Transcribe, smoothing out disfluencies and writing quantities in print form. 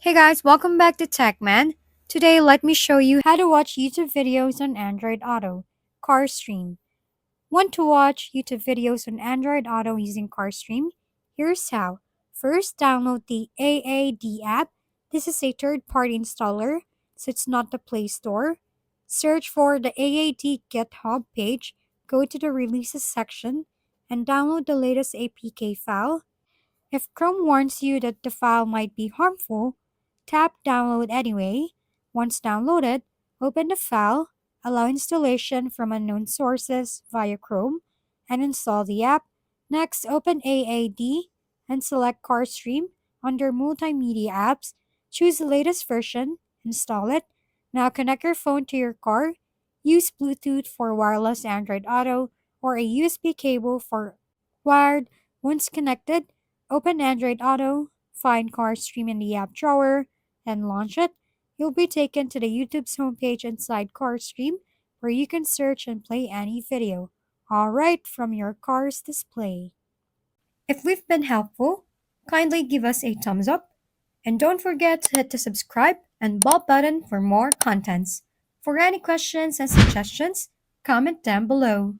Hey guys, welcome back to TechMan. Today, let me show you how to watch YouTube videos on Android Auto, CarStream. Want to watch YouTube videos on Android Auto using CarStream? Here's how. First, download the AAD app. This is a third-party installer, so it's not the Play Store. Search for the AAD GitHub page, go to the Releases section, and download the latest APK file. If Chrome warns you that the file might be harmful, tap Download anyway. Once downloaded, open the file, allow installation from unknown sources via Chrome, and install the app. Next, open AAD and select CarStream under Multimedia Apps. Choose the latest version, install it. Now connect your phone to your car. Use Bluetooth for wireless Android Auto or a USB cable for wired. Once connected, open Android Auto, find CarStream in the app drawer, and launch it. You'll be taken to the YouTube's homepage inside CarStream where you can search and play any video, all right from your car's display. If we've been helpful, kindly give us a thumbs up and don't forget to hit the subscribe and bell button for more contents. For any questions and suggestions, comment down below.